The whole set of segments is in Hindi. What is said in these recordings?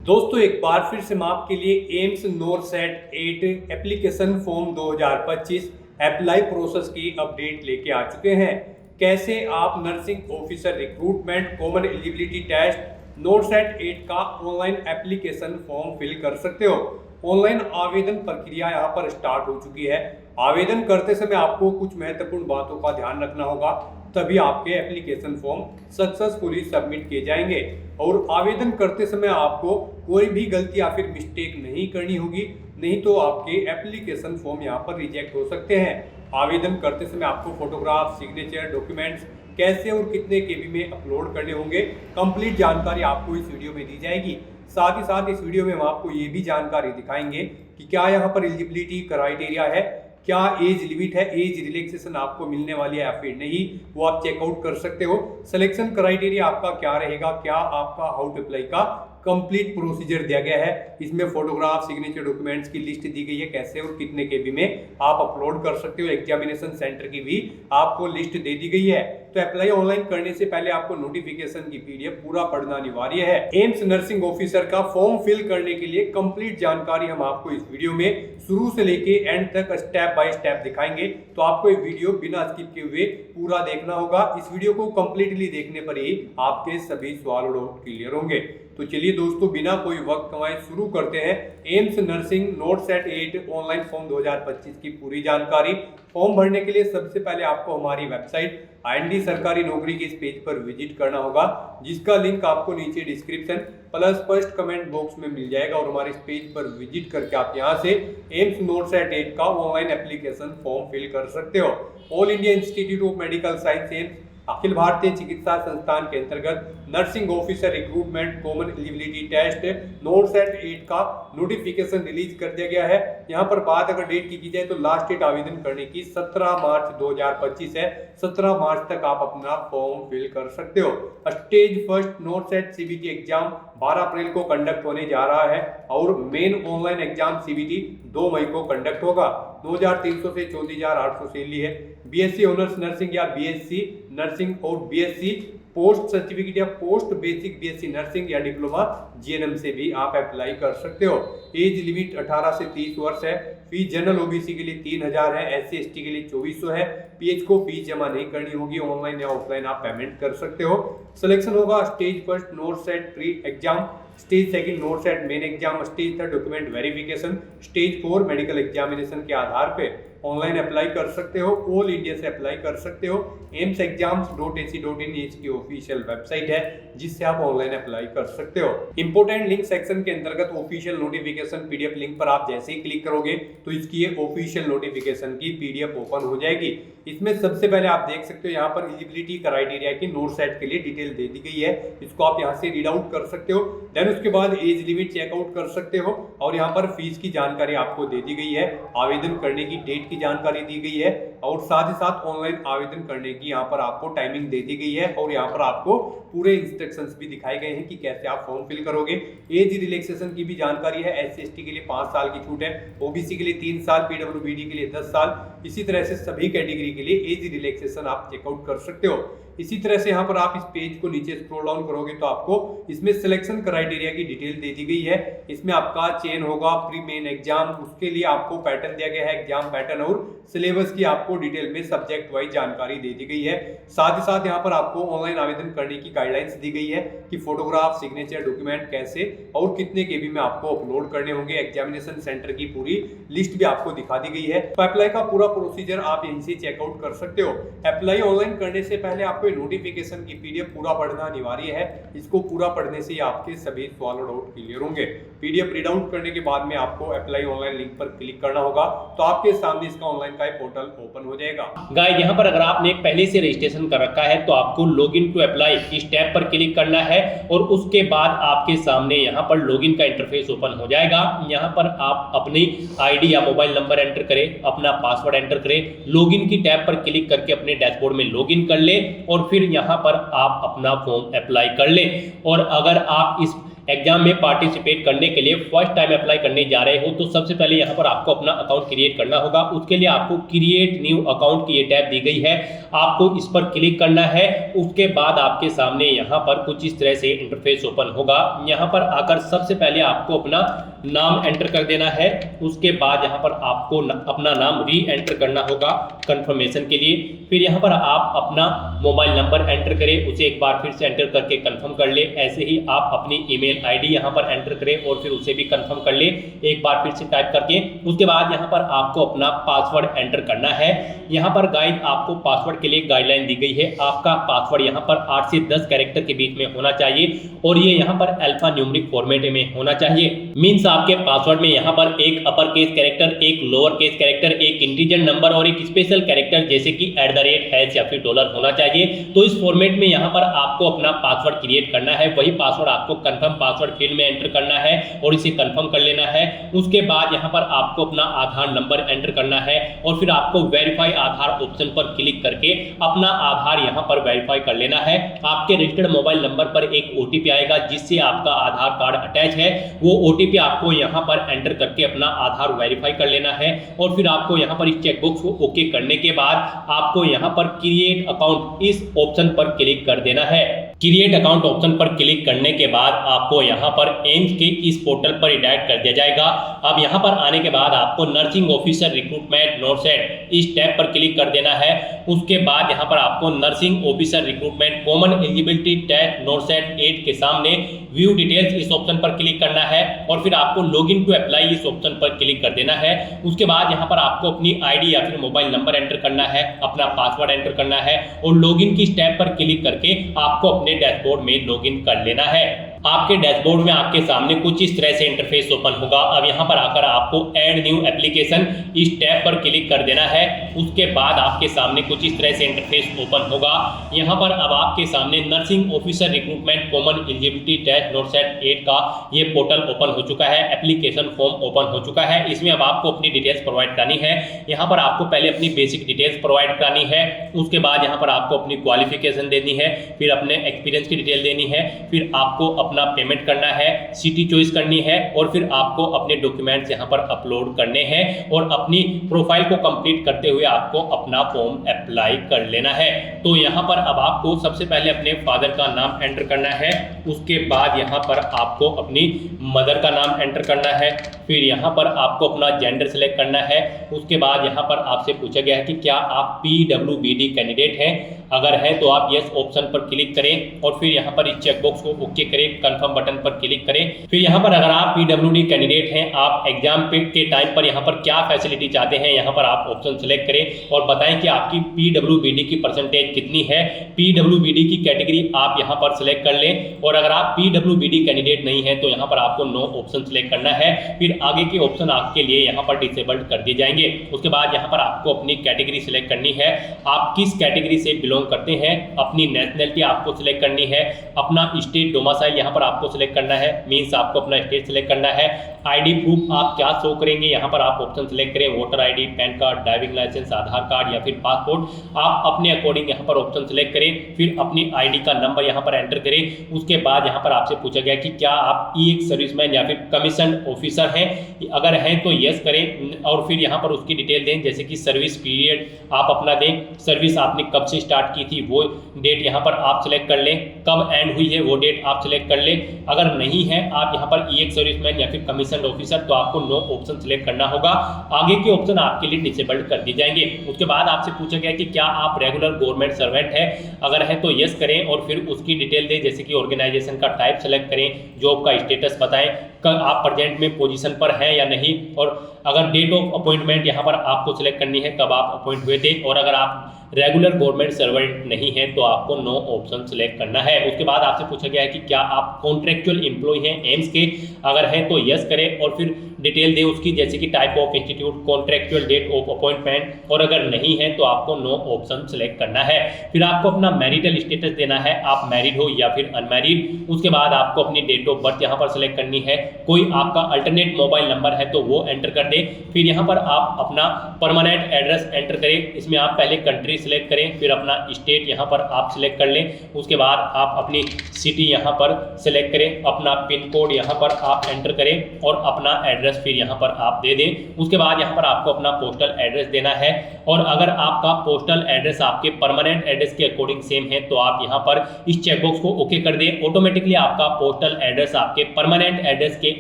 दोस्तों एक बार फिर से मैं आपके लिए AIIMS NORCET 8 application form 2025 apply process की अपडेट लेके आ चुके हैं। कैसे आप nursing officer recruitment common eligibility test NORCET 8 का ऑनलाइन एप्लीकेशन फॉर्म फिल कर सकते हो। ऑनलाइन आवेदन प्रक्रिया यहाँ पर स्टार्ट हो चुकी है। आवेदन करते समय आपको कुछ महत्वपूर्ण बातों का ध्यान रखना होगा, तभी आपके एप्लीकेशन फॉर्म सक्सेसफुली सबमिट किए जाएंगे। और आवेदन करते समय आपको कोई भी गलती या फिर मिस्टेक नहीं करनी होगी, नहीं तो आपके एप्लीकेशन फॉर्म यहाँ पर रिजेक्ट हो सकते हैं। आवेदन करते समय आपको फोटोग्राफ, सिग्नेचर, डॉक्यूमेंट्स कैसे और कितने केबी में अपलोड करने होंगे, कंप्लीट जानकारी आपको इस वीडियो में दी जाएगी। साथ ही साथ इस वीडियो में हम आपको ये भी जानकारी दिखाएंगे कि क्या यहाँ पर एलिजिबिलिटी क्राइटेरिया है, क्या एज लिमिट है, एज रिलैक्सेशन आपको मिलने वाली है या फिर नहीं, वो आप चेकआउट कर सकते हो। सिलेक्शन क्राइटेरिया आपका क्या रहेगा, क्या आपका हाउ टू अप्लाई का कंप्लीट प्रोसीजर दिया गया है। इसमें फोटोग्राफ, सिग्नेचर, डॉक्यूमेंट्स की लिस्ट दी गई है, कैसे और कितने केबी में आप अपलोड कर सकते हो। एग्जामिनेशन सेंटर की भी आपको लिस्ट दे दी गई है। तो अप्लाई ऑनलाइन करने से पहले आपको नोटिफिकेशन की पीडीएफ पूरा पढ़ना अनिवार्य है। एम्स नर्सिंग ऑफिसर का फॉर्म फिल करने के लिए कंप्लीट जानकारी हम आपको इस वीडियो में शुरू से लेके एंड तक स्टेप बाय स्टेप दिखाएंगे। तो आपको ये वीडियो बिना स्किप किए हुए पूरा देखना होगा। इस वीडियो को कंप्लीटली देखने पर ही आपके सभी सवाल और डाउट क्लियर होंगे। तो चलिए दोस्तों, बिना कोई वक्त गंवाए शुरू करते हैं AIIMS nursing NORCET 8 online form 2025 की पूरी जानकारी। फॉर्म भरने के लिए सबसे पहले आपको हमारी वेबसाइट आईएनडी सरकारी नौकरी के इस पेज पर विजिट करना होगा, जिसका लिंक आपको नीचे description plus first comment box में मिल जाएगा। और हमारे इस पेज पर विजिट करके आप यहां से एम्स नोरसेट 8 का ऑनलाइन एप्लीकेशन फॉर्म फिल कर सकते हो। All India institute of medical science AIIMS अखिल भारतीय चिकित्सा संस्थान के अंतर्गत nursing officer recruitment common eligibility test NORCET 8 का नोटिफिकेशन रिलीज कर दिया गया है। यहाँ पर बात अगर डेट की जाए तो लास्ट डेट आवेदन करने की 17 मार्च 2025 है। 17 मार्च तक आप अपना फॉर्म फिल कर सकते हो। Stage first NORCET CBT exam 12 अप्रैल को कंडक्ट होने जा रहा है और मेन ऑनलाइन एग्जाम सीबीटी 2 मई को कंडक्ट होगा। 2300 से 34,800 सैलरी है। बीएससी ऑनर्स नर्सिंग या बीएससी नर्सिंग और बीएससी पोस्ट सर्टिफिकेट या पोस्ट बेसिक बीएससी नर्सिंग या डिप्लोमा जीएनएम से भी आप अप्लाई कर सकते हो। एज लिमिट 18 से 30 वर्ष है। फीस जनरल ओबीसी के लिए 3000 है, एससी एसटी के लिए 2400 है। पीएच को फीस जमा नहीं करनी होगी, ऑनलाइन या ऑफलाइन आप पेमेंट कर सकते हो। सिलेक्शन होगा stage first NORCET pre exam, stage second NORCET main exam, stage third document verification, stage 4 medical examination के आधार पे ऑनलाइन अप्लाई कर सकते हो। ऑल इंडिया से अप्लाई कर सकते हो। amsexams.ac.in इसकी ऑफिशियल वेबसाइट है, जिससे आप ऑनलाइन अप्लाई कर सकते हो। इंपोर्टेंट लिंक सेक्शन के अंतर्गत ऑफिशियल नोटिफिकेशन पीडीएफ लिंक पर आप जैसे ही क्लिक करोगे तो इसकी ये ऑफिशियल नोटिफिकेशन की पीडीएफ ओपन हो जाएगी। इसमें सबसे पहले आप देख सकते हो यहाँ पर एलिजिबिलिटी क्राइटेरिया की नोरसेट के लिए डिटेल दे दी गई है। इसको आप यहाँ से रीड आउट कर सकते हो। देन उसके बाद एज लिमिट चेकआउट कर सकते हो और यहाँ पर फीस की जानकारी आपको दे दी गई है। आवेदन करने की डेट की जानकारी दी गई है और साथ ही साथ ऑनलाइन आवेदन करने की यहाँ पर आपको टाइमिंग दे दी गई है। और यहाँ पर आपको पूरे इंस्ट्रक्शंस भी दिखाए गए हैं कि कैसे आप फॉर्म फिल करोगे। एज रिलैक्सेशन की भी जानकारी है। एससी एसटी के लिए 5 साल की छूट है, ओबीसी के लिए 3 साल, पीडब्ल्यूबीडी के लिए 10 साल। इसी तरह से सभी कैटेगरी के लिए एज रिलैक्सेशन आप चेकआउट कर सकते हो। इसी तरह से यहाँ पर आप इस पेज को नीचे स्क्रॉल डाउन करोगे तो आपको इसमें सिलेक्शन क्राइटेरिया की डिटेल दे दी गई है। इसमें आपका चयन होगा प्री मेन एग्जाम, उसके लिए आपको पैटर्न दिया गया है, एग्जाम पैटर्न और सिलेबस की आपको डिटेल में सब्जेक्ट वाइज जानकारी दे दी गई है। साथ ही साथ यहाँ पर आपको ऑनलाइन आवेदन करने की गाइडलाइंस दी गई है कि फोटोग्राफ, सिग्नेचर, डॉक्यूमेंट कैसे और कितने केबी में आपको अपलोड करने होंगे। एग्जामिनेशन सेंटर की पूरी लिस्ट भी आपको दिखा दी गई है। तो अप्लाई का पूरा प्रोसीजर आप यहीं से चेकआउट कर सकते हो। अप्लाई ऑनलाइन करने से पहले आपको नोटिफिकेशन की पीडीएफ पूरा पढ़ना अनिवार्य है। इसको पूरा पढ़ने से आपके सभी सवाल और डाउट क्लियर होंगे। पीडीएफ रीड आउट करने के बाद में आपको अप्लाई ऑनलाइन लिंक पर क्लिक करना होगा, तो आपके सामने इसका ऑनलाइन का पोर्टल ओपन हो जाएगा। गाइस, यहाँ पर अगर आपने पहले से रजिस्ट्रेशन कर रखा है तो आपको लॉगिन टू अप्लाई इस टैब पर क्लिक करना है और उसके बाद आपके सामने यहाँ पर लॉगिन का इंटरफेस ओपन हो जाएगा। यहाँ पर आप अपनी आईडी या मोबाइल नंबर एंटर करें, अपना पासवर्ड एंटर करें, लॉगिन की टैब पर क्लिक करके अपने डैशबोर्ड में लॉगिन कर ले और फिर यहाँ पर आप अपना फॉर्म अप्लाई कर ले। और अगर आप इस एग्जाम में पार्टिसिपेट करने के लिए फर्स्ट टाइम अप्लाई करने जा रहे हो तो सबसे पहले यहाँ पर आपको अपना अकाउंट क्रिएट करना होगा। उसके लिए आपको क्रिएट न्यू अकाउंट की ये टैब दी गई है, आपको इस पर क्लिक करना है। उसके बाद आपके सामने यहाँ पर कुछ इस तरह से इंटरफेस ओपन होगा। यहाँ पर आकर सबसे पहले आपको अपना नाम एंटर कर देना है। उसके बाद यहाँ पर आपको अपना नाम री एंटर करना होगा कंफर्मेशन के लिए। फिर यहाँ पर आप अपना मोबाइल नंबर एंटर करें, उसे एक बार फिर से एंटर करके कंफर्म कर ले। ऐसे ही आप अपनी ईमेल आईडी यहाँ पर एंटर करें और फिर उसे भी कंफर्म कर ले एक बार फिर से टाइप करके। उसके बाद यहाँ पर आपको अपना पासवर्ड एंटर करना है। यहाँ पर गाइड आपको पासवर्ड के लिए गाइडलाइन दी गई है। आपका पासवर्ड यहाँ पर 8 से 10 कैरेक्टर के बीच में होना चाहिए और ये यहाँ पर अल्फा न्यूमेरिक फॉर्मेट में होना चाहिए। मीन्स आपके पासवर्ड में यहाँ पर एक अपर केस कैरेक्टर, एक लोअर केस कैरेक्टर, एक इंटीजर नंबर और एक स्पेशल कैरेक्टर जैसे कि @ या फिर डॉलर होना चाहिए। तो इस फॉर्मेट में यहाँ पर आपको अपना पासवर्ड क्रिएट करना है। वही पासवर्ड आपको कंफर्म पासवर्ड फील्ड में एंटर करना है और इसे कंफर्म कर लेना है। उसके बाद यहाँ पर आपको अपना आधार नंबर एंटर करना है और फिर आपको वेरीफाई आधार ऑप्शन पर क्लिक करके अपना आधार यहाँ पर वेरीफाई कर लेना है। आपके रजिस्टर्ड मोबाइल नंबर पर एक OTP आएगा जिससे आपका आधार कार्ड अटैच है। वो OTP आपको यहाँ पर एंटर करके अपना आधार वेरीफाई कर लेना है और फिर आपको यहाँ पर इस चेकबॉक्स को ओके करने के बाद आपको यहाँ पर क्रिएट अकाउंट इस ऑप्शन पर क्लिक कर देना है। क्रिएट अकाउंट ऑप्शन पर क्लिक करने के बाद आपको यहाँ पर एम्स के इस पोर्टल पर रिडायरेक्ट कर दिया जाएगा। अब यहाँ पर आने के बाद आपको नर्सिंग ऑफिसर रिक्रूटमेंट नोरसेट इस टैब पर क्लिक कर देना है। उसके बाद यहाँ पर आपको nursing officer recruitment common eligibility test NORCET 8 के सामने व्यू डिटेल्स इस ऑप्शन पर क्लिक करना है और फिर आपको लॉगिन टू अप्लाई इस ऑप्शन पर क्लिक कर देना है। उसके बाद यहाँ पर आपको अपनी आईडी या फिर मोबाइल नंबर एंटर करना है, अपना पासवर्ड एंटर करना है और लॉगिन की टैब पर क्लिक करके आपको अपने डैशबोर्ड में लॉगिन कर लेना है। आपके डैशबोर्ड में आपके सामने कुछ इस तरह से इंटरफेस ओपन होगा। अब यहाँ पर आकर आपको ऐड न्यू एप्लीकेशन इस टैब पर क्लिक कर देना है। उसके बाद आपके सामने कुछ इस तरह से इंटरफेस ओपन होगा। यहाँ पर अब आपके सामने nursing officer recruitment common eligibility test NORCET 8 का ये पोर्टल ओपन हो चुका है। एप्लीकेशन फॉर्म ओपन हो चुका है। इसमें अब आपको अपनी डिटेल्स प्रोवाइड करनी है। यहाँ पर आपको पहले अपनी बेसिक डिटेल्स प्रोवाइड करनी है। उसके बाद यहाँ पर आपको अपनी क्वालिफिकेशन देनी है, फिर अपने एक्सपीरियंस की डिटेल देनी है, फिर आपको अपना पेमेंट करना है, सिटी चॉइस करनी है और फिर आपको अपने डॉक्यूमेंट्स यहाँ पर अपलोड करने हैं और अपनी प्रोफाइल को कंप्लीट करते हुए आपको अपना फॉर्म अप्लाई कर लेना है। तो यहाँ पर अब आपको सबसे पहले अपने फादर का नाम एंटर करना है। उसके बाद यहाँ पर आपको अपनी मदर का नाम एंटर करना है। फिर यहाँ पर आपको अपना जेंडर सेलेक्ट करना है। उसके बाद यहाँ पर आपसे पूछा गया है कि क्या आप PWBD कैंडिडेट हैं। अगर है तो आप यस ऑप्शन पर क्लिक करें और फिर यहाँ पर इस चेकबॉक्स को ओके करें, कंफर्म बटन पर क्लिक करें। फिर यहाँ पर अगर आप PWD कैंडिडेट हैं, आप एग्जाम के टाइम पर यहाँ पर क्या फैसिलिटी चाहते हैं, यहाँ पर आप ऑप्शन सेलेक्ट करें और बताएं कि आपकी PWBD की परसेंटेज कितनी है। PWBD की कैटेगरी आप यहाँ पर सिलेक्ट कर लें और अगर आप PWBD कैंडिडेट नहीं है तो यहाँ पर आपको नो ऑप्शन सेलेक्ट करना है। फिर आगे के ऑप्शन आपके लिए यहाँ पर डिसेबल्ड कर दिए जाएंगे। उसके बाद यहाँ पर आपको अपनी कैटेगरी सिलेक्ट करनी है। आप किस कैटेगरी से बिलोंग करते हैं, अपनी नेशनलिटी आपको सिलेक्ट करनी है, अपना स्टेट डोमिसाइल यहाँ पर आपको सिलेक्ट करना है। मींस आपको अपना स्टेट सिलेक्ट करना है। आईडी प्रूफ आप क्या शो करेंगे, यहाँ पर आप ऑप्शन सिलेक्ट करें, voter ID, PAN card, driving licence, Aadhaar card या फिर पासपोर्ट। आप अपने अकॉर्डिंग यहाँ पर ऑप्शन सिलेक्ट करें। फिर अपनी आईडी का नंबर यहाँ पर एंटर करें। उसके बाद यहाँ पर आपसे पूछा गया कि क्या आप एक सर्विसमैन या फिर कमीशन ऑफिसर हैं। अगर हैं तो यस करें और फिर यहाँ पर उसकी डिटेल दें, जैसे कि सर्विस पीरियड आप अपना दें, सर्विस आपने कब से स्टार्ट की थी वो डेट यहाँ पर आप सिलेक्ट कर लें, कब एंड हुई है वो डेट आप सिलेक्ट कर लें। अगर नहीं है आप यहाँ पर एक सर्विसमैन या फिर कमीशन ऑफिसर तो आपको नो ऑप्शन सिलेक्ट करना होगा। आगे के ऑप्शन आपके लिए डिसेबल्ड कर दिए जाएंगे। उसके बाद आपसे पूछा गया कि क्या आप रेगुलर गवर्नमेंट सर्वेंट है। अगर है तो यस करें और फिर उसकी डिटेल दें, जैसे कि ऑर्गेनाइजेशन का टाइप सेलेक्ट करें, जॉब का स्टेटस बताएं, कब आप प्रेजेंट में पोजीशन पर हैं या नहीं, और अगर डेट ऑफ अपॉइंटमेंट यहाँ पर आपको सिलेक्ट करनी है, कब आप अपॉइंट हुए थे। और अगर आप रेगुलर गवर्नमेंट सर्वेंट नहीं है तो आपको नो ऑप्शन सिलेक्ट करना है। उसके बाद आपसे पूछा गया है कि क्या आप कॉन्ट्रेक्चुअल एम्प्लॉय हैं एम्स के। अगर है तो यस करें और फिर डिटेल दें उसकी, जैसे कि type of institute, contractual date of appointment. और अगर नहीं है तो आपको नो ऑप्शन सिलेक्ट करना है। फिर आपको अपना मैरिटल स्टेटस देना है, आप मैरिड हो या फिर अनमैरिड। उसके बाद आपको अपनी डेट ऑफ बर्थ यहाँ पर सिलेक्ट करनी है। कोई आपका अल्टरनेट मोबाइल नंबर है तो वो एंटर कर दें। फिर यहाँ पर आप अपना परमानेंट एड्रेस एंटर करें। इसमें आप पहले कंट्री सिलेक्ट करें, फिर अपना स्टेट यहाँ पर आप सिलेक्ट कर लें। उसके बाद आप अपनी सिटी यहाँ पर सिलेक्ट करें, अपना पिन कोड यहाँ पर आप एंटर करें और अपना एड्रेस फिर यहाँ पर आप दे दें। उसके बाद यहाँ पर आपको अपना पोस्टल एड्रेस देना है और अगर आपका पोस्टल एड्रेस आपके परमानेंट एड्रेस के अकॉर्डिंग सेम है तो आप यहाँ पर इस चेकबॉक्स को ओके कर दें। ऑटोमेटिकली आपका पोस्टल एड्रेस आपके परमानेंट एड्रेस के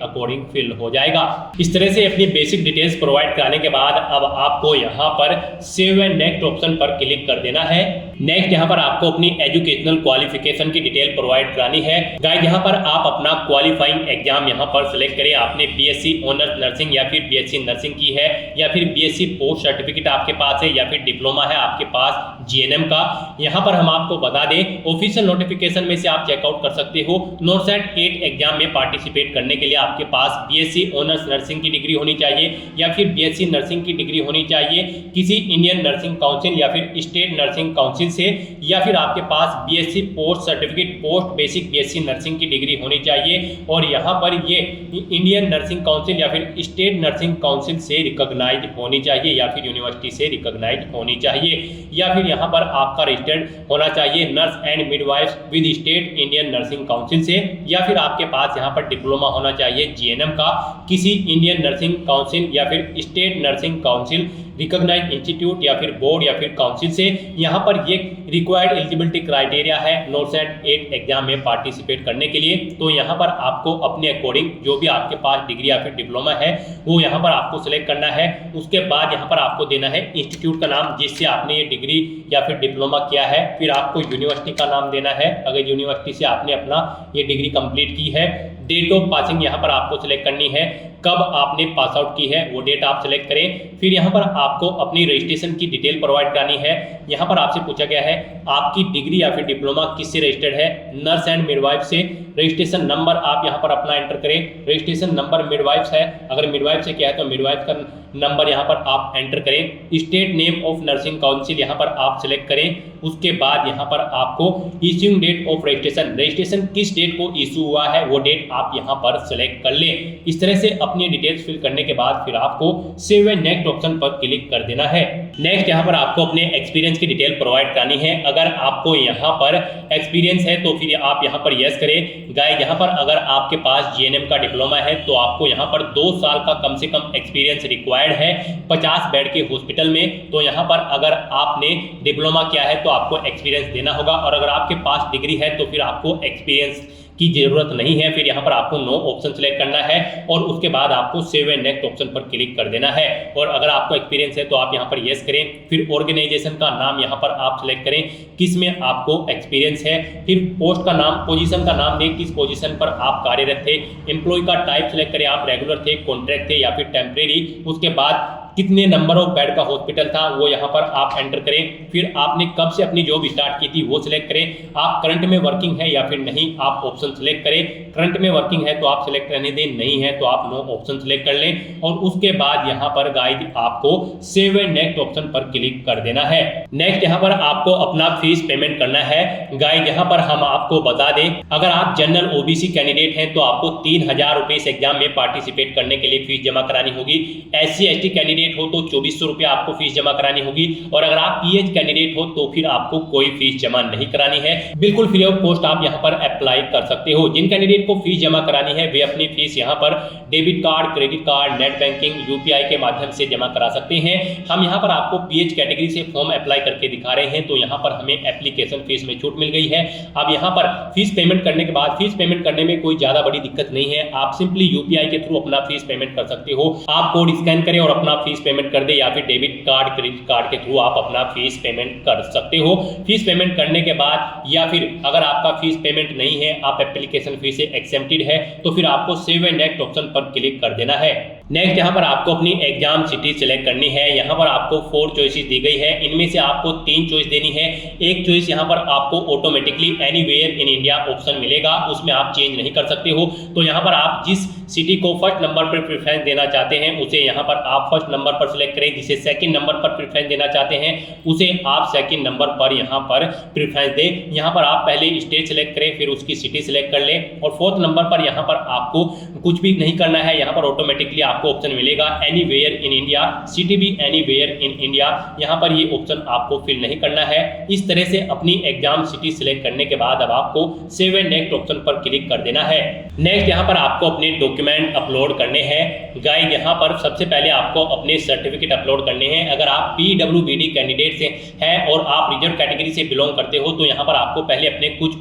अकॉर्डिंग फिल हो जाएगा। इस तरह से अपनी बेसिक डिटेल्स प्रोवाइड कराने के बाद अब आपको यहाँ पर सेव एंड नेक्स्ट ऑप्शन पर क्लिक कर देना है। नेक्स्ट यहाँ पर आपको अपनी एजुकेशनल क्वालिफिकेशन की डिटेल प्रोवाइड करानी है। गाइस यहाँ पर आप अपना क्वालिफाइंग एग्जाम यहाँ पर सिलेक्ट करें। आपने बीएससी ऑनर्स नर्सिंग या फिर बीएससी नर्सिंग की है या फिर बीएससी पोस्ट सर्टिफिकेट आपके पास है या फिर डिप्लोमा है आपके पास जीएनएम का। यहाँ पर हम आपको बता दें ऑफिशियल नोटिफिकेशन में से आप चेकआउट कर सकते हो। नॉर्सेट 8 एग्जाम में पार्टिसिपेट करने के लिए आपके पास बीएससी ऑनर्स नर्सिंग की डिग्री होनी चाहिए या फिर बीएससी नर्सिंग की डिग्री होनी चाहिए किसी इंडियन नर्सिंग काउंसिल या फिर स्टेट नर्सिंग काउंसिल से, या फिर आपके पास BSc post certificate post basic BSc nursing की डिग्री होनी चाहिए और यहाँ पर ये इंडियन नर्सिंग काउंसिल या फिर स्टेट नर्सिंग काउंसिल से रिकॉग्नाइज होनी चाहिए या फिर यूनिवर्सिटी से रिकॉग्नाइज होनी चाहिए, या फिर यहाँ पर आपका रजिस्टर्ड होना चाहिए nurse and midwife with state Indian nursing council से, या फिर आपके पास यहाँ पर डिप्लोमा होना चाहिए जीएनएम का किसी इंडियन नर्सिंग काउंसिल या फिर state nursing council recognised institute या फिर बोर्ड या फिर काउंसिल से। यहाँ पर ये रिक्वायर्ड एलिजिबिलिटी क्राइटेरिया है नॉर्सेट 8 एग्जाम में पार्टिसिपेट करने के लिए। तो यहाँ पर आपको अपने अकॉर्डिंग जो भी आपके पास डिग्री या फिर डिप्लोमा है वो यहाँ पर आपको सिलेक्ट करना है। उसके बाद यहाँ पर आपको देना है इंस्टीट्यूट का नाम जिससे आपने ये डिग्री या फिर डिप्लोमा किया है, फिर आपको यूनिवर्सिटी का नाम देना है अगर यूनिवर्सिटी से आपने अपना ये डिग्री कंप्लीट की है। डेट ऑफ पासिंग यहाँ पर आपको सिलेक्ट करनी है, कब आपने पास आउट की है वो डेट आप सिलेक्ट करें। फिर यहाँ पर आपको अपनी रजिस्ट्रेशन की डिटेल प्रोवाइड करानी है। यहाँ पर आपसे पूछा गया है आपकी डिग्री या फिर डिप्लोमा किससे रजिस्टर्ड है, नर्स एंड मिडवाइफ से। रजिस्ट्रेशन नंबर आप यहाँ पर अपना एंटर करें। रजिस्ट्रेशन नंबर मिडवाइफ है, अगर मिडवाइफ से क्या है तो मिडवाइफ का नंबर यहाँ पर आप एंटर करें। State name of nursing council यहाँ पर आप सिलेक्ट करें। उसके बाद यहाँ पर आपको इश्यूइंग डेट ऑफ रजिस्ट्रेशन किस डेट को इशू हुआ है वो डेट आप यहाँ पर सिलेक्ट कर लें। इस तरह से अपनी डिटेल्स फिल करने के बाद फिर आपको सेव एंड नेक्स्ट ऑप्शन पर क्लिक कर देना है। नेक्स्ट यहाँ पर आपको अपने एक्सपीरियंस की डिटेल प्रोवाइड करानी है। अगर आपको यहाँ पर एक्सपीरियंस है तो फिर आप यहाँ पर यस करें। गाइस यहाँ पर अगर आपके पास जीएनएम का डिप्लोमा है तो आपको यहाँ पर 2 साल का कम से कम एक्सपीरियंस रिक्वायर्ड है 50 बेड के हॉस्पिटल में। तो यहाँ पर अगर आपने डिप्लोमा किया है तो आपको एक्सपीरियंस देना होगा और अगर आपके पास डिग्री है तो फिर आपको एक्सपीरियंस की जरूरत नहीं है। फिर यहाँ पर आपको नो ऑप्शन सेलेक्ट करना है और उसके बाद आपको सेव एंड नेक्स्ट ऑप्शन पर क्लिक कर देना है। और अगर आपको एक्सपीरियंस है तो आप यहाँ पर यस करें। फिर ऑर्गेनाइजेशन का नाम यहाँ पर आप सिलेक्ट करें किस में आपको एक्सपीरियंस है। फिर पोस्ट का नाम, पोजीशन का नाम दें किस पोजीशन पर आप कार्यरत थे। एम्प्लॉय का टाइप सिलेक्ट करें, आप रेगुलर थे, कॉन्ट्रैक्ट थे या फिर टेम्परेरी। उसके बाद कितने नंबर ऑफ बेड का हॉस्पिटल था वो यहाँ पर आप एंटर करें। फिर आपने कब से अपनी जॉब स्टार्ट की थी वो सिलेक्ट करें। आप करंट में वर्किंग है या फिर नहीं, आप ऑप्शन सिलेक्ट करें। करंट में वर्किंग है तो आप सिलेक्ट रहने दें, नहीं है तो आप नो ऑप्शन सिलेक्ट कर लें। और उसके बाद यहाँ पर गाइड आपको सेव एंड नेक्स्ट ऑप्शन पर क्लिक कर देना है। नेक्स्ट यहाँ पर आपको अपना फीस पेमेंट करना है। गाइड यहाँ पर हम आपको बता दें अगर आप जनरल ओबीसी कैंडिडेट हैं तो आपको 3000 रुपए इस एग्जाम में पार्टिसिपेट करने के लिए फीस जमा करानी होगी। SC ST कैंडिडेट हो तो 2400 रुपये आपको फीस जमा करानी होगी और अगर आप PH कैंडिडेट हो तो फिर आपको कोई फीस जमा नहीं करानी है। बिल्कुल फ्री ऑफ कॉस्ट आप यहाँ पर अप्लाई कर सकते हो। जिन कैंडिडेट को फीस जमा करानी है वे अपनी फीस यहाँ पर debit card, credit card, net banking, UPI के माध्यम से जमा करा सकते हैं। हम यहाँ पर आपको PH कैटेगरी से फॉर्म अप्लाई करके दिखा रहे हैं तो यहाँ पर हमें एप्लीकेशन फीस में छूट मिल गई है। अब यहाँ पर फीस पेमेंट करने के बाद फीस पेमेंट करने में कोई ज्यादा बड़ी दिक्कत नहीं है। आप सिंपली UPI के थ्रू अपना फीस पेमेंट कर सकते हो। आप कोड स्कैन करें और अपना फीस पेमेंट कर दे या फिर डेबिट कार्ड, क्रेडिट कार्ड के थ्रू आप अपना फीस पेमेंट कर सकते हो। फीस पेमेंट करने के बाद या फिर अगर आपका फीस पेमेंट नहीं है, आप एप्लीकेशन फीस से एक्सेप्टेड है तो फिर आपको सेव एंड नेक्स्ट ऑप्शन पर क्लिक कर देना है। नेक्स्ट यहाँ पर आपको अपनी एग्जाम सिटी सिलेक्ट करनी है। यहाँ पर आपको 4 चॉइसेस दी गई है, इनमें से आपको 3 चॉइस देनी है। एक चॉइस यहाँ पर आपको automatically anywhere in India option मिलेगा, उसमें आप चेंज नहीं कर सकते हो। तो यहाँ पर आप जिस सिटी को फर्स्ट नंबर पर प्रेफरेंस देना चाहते हैं उसे यहाँ पर आप फर्स्ट नंबर पर सिलेक्ट करें। जिसे सेकंड नंबर पर प्रेफरेंस देना चाहते हैं उसे आप सेकंड नंबर पर यहाँ पर प्रेफरेंस दें। यहाँ पर आप पहले स्टेट सिलेक्ट करें, फिर उसकी सिटी सिलेक्ट कर लें और 4th नंबर पर यहाँ पर आपको कुछ भी नहीं करना है। यहाँ पर ऑटोमेटिकली आप आपको ऑप्शन मिलेगा एनीवेयर इन इंडिया, सिटी भी एनीवेयर इन इंडिया, यहाँ पर ये ऑप्शन आपको फिल नहीं करना है। इस तरह से अपनी एग्जाम सिटी सिलेक्ट करने के बाद अब आपको सेव एंड नेक्स्ट ऑप्शन पर क्लिक कर देना है। नेक्स्ट यहाँ पर आपको अपने डॉक्यूमेंट अपलोड करने हैं। गाइस यहाँ पर सबसे पहले आपको अपने सर्टिफिकेट अपलोड करने हैं। अगर आप PWBD कैंडिडेट से हैं और आप रिजर्व कैटेगरी से बिलोंग करते हो तो यहाँ पर आपको पहले अपने कुछ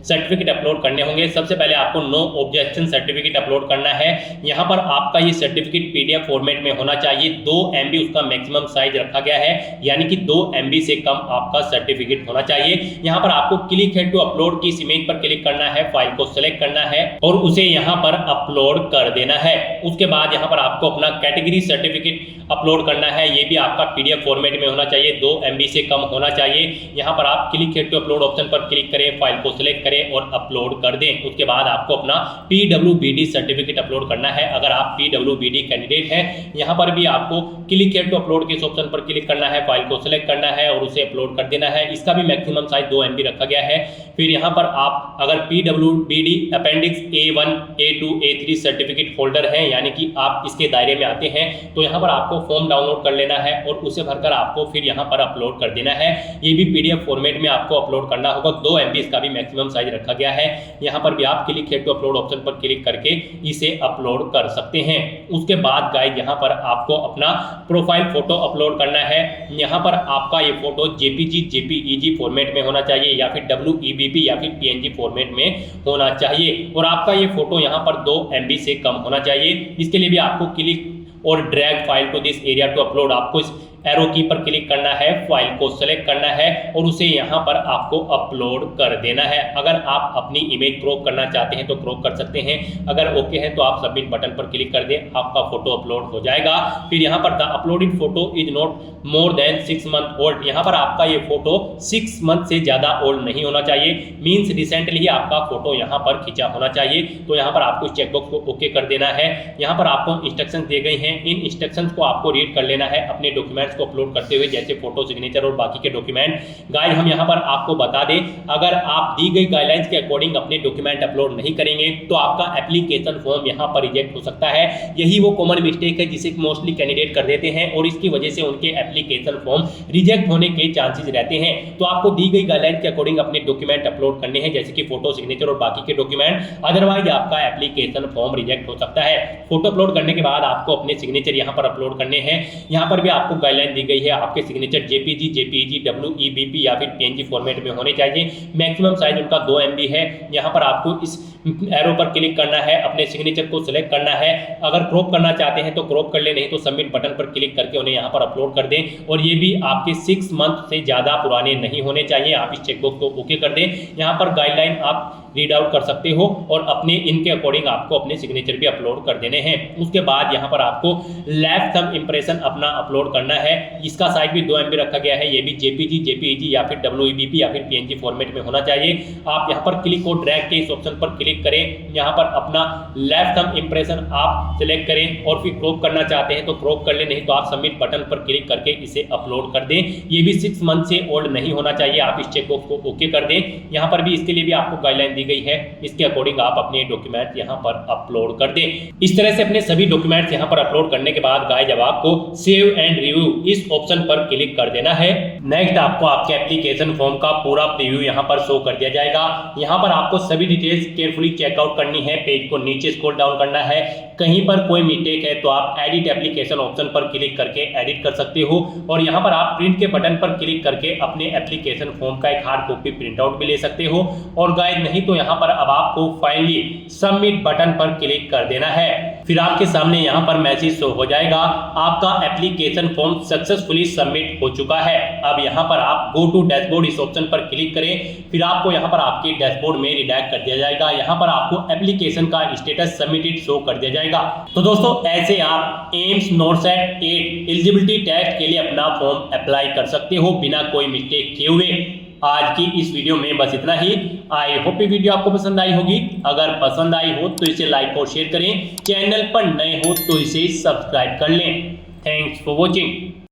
सर्टिफिकेट अपलोड करने होंगे। सबसे पहले आपको नो ऑब्जेक्शन सर्टिफिकेट अपलोड करना है। यहाँ पर आपका ये सर्टिफिकेट PDF फॉर्मेट में होना चाहिए। 2 MB उसका मैक्सिमम साइज रखा गया है, यानी कि 2 MB से कम आपका सर्टिफिकेट होना चाहिए। यहाँ पर आपको क्लिक है टू अपलोड की इस इमेज पर क्लिक करना है, फाइल को सिलेक्ट करना है और उसे यहाँ पर अपलोड कर देना है। उसके बाद यहाँ पर आपको अपना कैटेगरी सर्टिफिकेट अपलोड करना है। ये भी आपका PDF फॉर्मेट में होना चाहिए, 2 MB से कम होना चाहिए। यहाँ पर आप क्लिक है टू अपलोड ऑप्शन पर क्लिक करें, फाइल को सिलेक्ट करें और अपलोड कर दें। उसके बाद आपको अपना PWBD सर्टिफिकेट अपलोड करना है। अगर आप PWBD कैंडिडेट हैं, यहाँ पर भी आपको क्लिक है टू अपलोड के इस ऑप्शन पर क्लिक करना है, फाइल को सिलेक्ट करना है और उसे अपलोड कर देना है। इसका भी मैक्सिमम साइज 2 MB रखा गया है। फिर यहाँ पर आप अगर PWBD appendix A1, A2, A3 certificate holder हैं, यानी कि आप इसके दायरे में आते हैं, तो यहाँ पर आपको फॉर्म डाउनलोड कर लेना है और उसे भरकर आपको फिर यहाँ पर अपलोड कर देना है। ये भी PDF फॉर्मेट में आपको अपलोड करना होगा। 2 MB इसका भी मैक्सिमम साइज रखा गया है। यहाँ पर भी आप क्लिक है टू अपलोड ऑप्शन पर क्लिक करके इसे अपलोड कर सकते हैं। उसके बाद गाइस यहाँ पर आपको अपना प्रोफाइल फोटो अपलोड करना है। यहाँ पर आपका ये फोटो JPG, JPEG फॉर्मेट में होना चाहिए या फिर WEBP या फिर PNG फॉर्मेट में होना चाहिए और आपका ये फोटो यहाँ पर 2 MB से कम होना चाहिए। इसके लिए भी आपको क्लिक और drag file to this area to upload, आपको इस एरो की पर क्लिक करना है, फाइल को सेलेक्ट करना है और उसे यहाँ पर आपको अपलोड कर देना है। अगर आप अपनी इमेज क्रॉप करना चाहते हैं तो क्रॉप कर सकते हैं। अगर ओके है तो आप सबमिट बटन पर क्लिक कर दें, आपका फोटो अपलोड हो जाएगा। फिर यहाँ पर the uploaded photo is not more than 6 month old, यहाँ पर आपका ये फोटो 6 मंथ से ज्यादा ओल्ड नहीं होना चाहिए, मीन्स रिसेंटली ही आपका फोटो यहाँ पर खींचा होना चाहिए। तो यहाँ पर आपको चेकबॉक्स को ओके कर देना है। यहाँ पर आपको इंस्ट्रक्शंस दिए गए हैं, इन इंस्ट्रक्शंस को आपको रीड कर लेना है अपने डॉक्यूमेंट्स को अपलोड करते हुए, जैसे फोटो, सिग्नेचर और बाकी के डॉक्यूमेंट। गाइस हम यहाँ पर आपको बता दें, अगर आप दी गई गाइडलाइंस के अकॉर्डिंग अपने डॉक्यूमेंट अपलोड नहीं करेंगे तो आपका एप्लीकेशन फॉर्म यहाँ पर रिजेक्ट हो सकता है। यही वो कॉमन मिस्टेक है जिसे मोस्टली कैंडिडेट कर देते हैं और इसकी वजह से उनके एप्लीकेशन फॉर्म रिजेक्ट होने के चांसेस रहते हैं। तो आपको दी गई गाइडलाइंस के अकॉर्डिंग अपने डॉक्यूमेंट अपलोड करने हैं, जैसे कि फोटो, सिग्नेचर और बाकी के डॉक्यूमेंट, अदरवाइज आपका एप्लीकेशन फॉर्म रिजेक्ट हो सकता है। फोटो अपलोड करने के बाद आपको अपने सिग्नेचर यहाँ पर अपलोड करने हैं। यहाँ पर भी आपको गाइडलाइन दी गई है, आपके सिग्नेचर JPG, JPEG, WEBP या फिर PNG फॉर्मेट में होने चाहिए। मैक्सिमम साइज उनका 2 MB है। यहाँ पर आपको इस एरो पर क्लिक करना है, अपने सिग्नेचर को सिलेक्ट करना है। अगर क्रॉप करना चाहते हैं तो क्रॉप कर ले, नहीं तो सबमिट बटन पर क्लिक करके उन्हें यहाँ पर अपलोड कर दें। और ये भी आपके 6 मंथ से ज़्यादा पुराने नहीं होने चाहिए। आप इस चेकबॉक्स को ओके कर दें। यहाँ पर गाइडलाइन आप रीड आउट कर सकते हो और अपने इनके अकॉर्डिंग आपको अपने सिग्नेचर भी अपलोड कर देने हैं। उसके बाद यहाँ पर आपको लेफ्ट थंब इंप्रेशन अपना अपलोड करना है। इसका साइज भी 2 MB रखा गया है। ये भी JPG, JPEG या फिर WEBP या फिर PNG फॉर्मेट में होना चाहिए। आप यहाँ पर क्लिक और ड्रैग के इस ऑप्शन पर क्लिक करें, यहाँ पर अपना लेफ्ट थंब इंप्रेशन आप सिलेक्ट करें और फिर क्रॉप करना चाहते हैं तो क्रॉप कर ले, नहीं तो आप सबमिट बटन पर क्लिक करके इसे अपलोड कर दें। ये भी 6 मंथ से ओल्ड नहीं होना चाहिए। आप इस चेकबॉक्स को ओके कर दें। यहाँ पर भी इसके लिए भी आपको गाइडलाइन दी गई है, इसके अकॉर्डिंग आप अपने डॉक्यूमेंट यहाँ पर अपलोड कर दें। इस तरह से अपने सभी डॉक्यूमेंट्स यहाँ पर अपलोड करने के बाद गाइस अब आपको सेव एंड रिव्यू इस ऑप्शन पर क्लिक कर देना है। नेक्स्ट आपको आपके एप्लीकेशन फॉर्म का पूरा प्रीव्यू यहाँ पर शो कर दिया जाएगा। यहाँ पर आपको सभी डिटेल्स केयरफुली चेकआउट करनी है। पेज को नीचे स्क्रॉल डाउन करना है। कहीं पर कोई मिस्टेक है तो आप एडिट एप्लीकेशन ऑप्शन पर क्लिक करके एडिट कर सकते हो और यहाँ पर आप प्रिंट के बटन पर क्लिक करके अपने एप्लीकेशन फॉर्म का एक हार्ड कॉपी प्रिंट आउट भी ले सकते हो। और गाइस नहीं तो यहाँ पर अब आपको फाइनली सबमिट बटन पर क्लिक कर देना है। फिर आपके सामने यहाँ पर मैसेज शो हो जाएगा, आपका एप्लीकेशन फॉर्म सक्सेसफुली सबमिट हो चुका है। अब यहाँ पर आप गो टू डैशबोर्ड इस ऑप्शन पर क्लिक करें। फिर आपको यहाँ पर आपके डैशबोर्ड में रिडायरेक्ट कर दिया जाएगा। यहाँ पर आपको एप्लीकेशन का स्टेटस सबमिटेड शो कर दिया जाएगा। तो दोस्तों ऐसे आप एम्स नोरसेट 8 एलिजिबिलिटी टेस्ट के लिए अपना फॉर्म अप्लाई कर सकते हो बिना कोई मिस्टेक किए हुए। आज की इस वीडियो में बस इतना ही। आई होप ये वीडियो आपको पसंद आई होगी। अगर पसंद आई हो तो इसे लाइक और शेयर करें। चैनल पर नए हो तो इसे सब्सक्राइब कर लें। Thanks for watching.